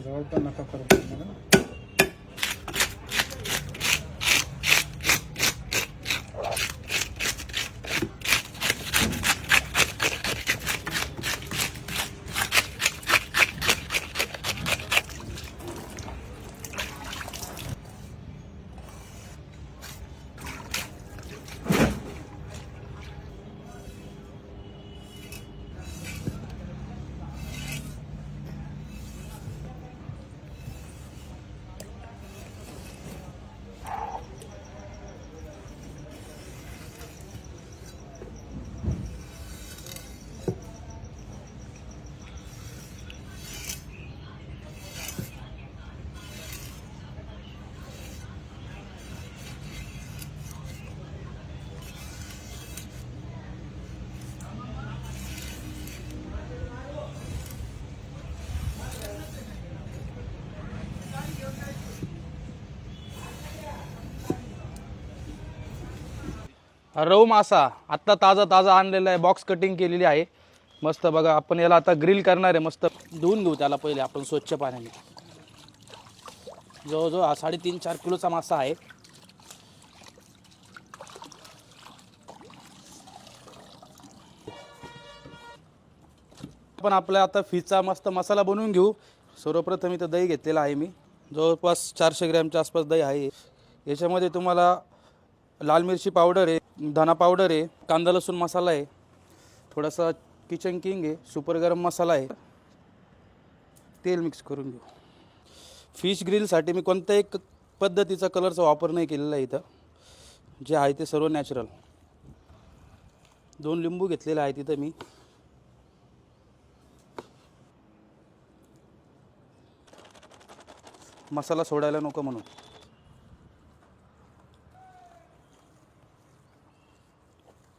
जवळ पण नका करू मला. रव मासा आत्ता ताजा आणलेला आहे, बॉक्स कटिंग केलेली आहे. मस्त बघा, आपण याला आता ग्रिल करणार आहे. मस्त धुवून घेऊ त्याला पहिले आपण स्वच्छ पाण्याने. जवळजवळ 3.5-4 किलोचा मासा आहे. आपण आपल्या आता फिशचा मस्त मसाला बनवून घेऊ. सर्वप्रथम इथं दही घेतलेला आहे मी, जवळपास 400 ग्रॅमच्या आसपास दही आहे. याच्यामध्ये तुम्हाला लाल मिरची पावडर आहे, धना पावडर आहे, कांदा लसूण मसाला आहे, थोडासा किचन किंग आहे, सुपर गरम मसाला आहे. तेल मिक्स करून घेऊ. फिश ग्रिलसाठी मी कोणत्याही पद्धतीचा कलरचा वापर नाही केलेला आहे. इथं जे आहे ते सर्व नॅचरल. 2 लिंबू घेतलेले आहेत इथं मी. मसाला सोडायला नको म्हणून.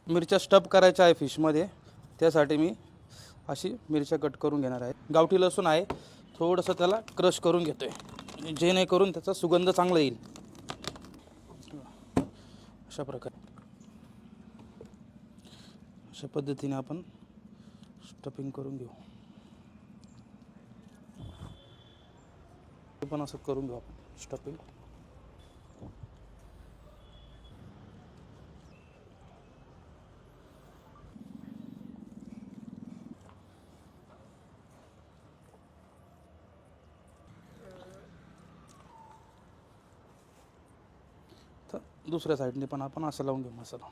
मिरच्या स्टफ करायच्या आहे फिशमध्ये, त्यासाठी मी अशी मिरच्या कट करून घेणार आहे. गावठी लसूण आहे, थोडंसं त्याला क्रश करून घेतो आहे, जेणेकरून त्याचा सुगंध चांगला येईल. अशा प्रकारे, अशा पद्धतीने आपण स्टफिंग करून घेऊ. हे पण असं करून घेऊ आपण स्टफिंग. तर दुसऱ्या साईडने पण आपण असं लावून घेऊ मसाला.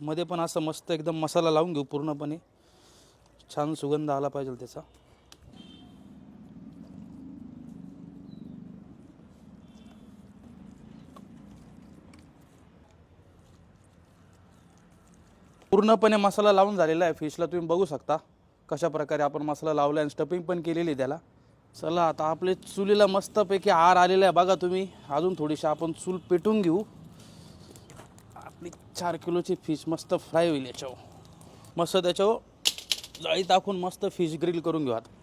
मध्ये पण असं मस्त एकदम मसाला लावून घेऊ पूर्णपणे. छान सुगंध आला पाहिजे त्याचा. पूर्णपणे मसाला लावून झालेला आहे फिशला. तुम्ही बघू शकता कशा प्रकारे आपण मसाला लावला आणि स्टफिंग पण केलेली आहे त्याला. चला आता आपले चुलीला मस्तपैकी आर आलेला आहे बघा तुम्ही. अजून थोडीशी आपण चूल पेटून घेऊ. आपली 4 किलोची फिश मस्त फ्राय होईल याच्यावर. मस्त त्याच्यावर जाळी टाकून मस्त फिश ग्रिल करून घेऊ आता.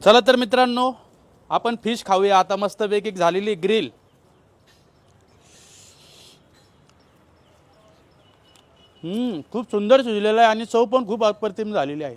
चला तर मित्रांनो, आपण फिश खाऊया आता. मस्तपैकी झालेली ग्रिल. खूप सुंदर शिजलेला आहे आणि चव पण खूप अप्रतिम झालेली आहे.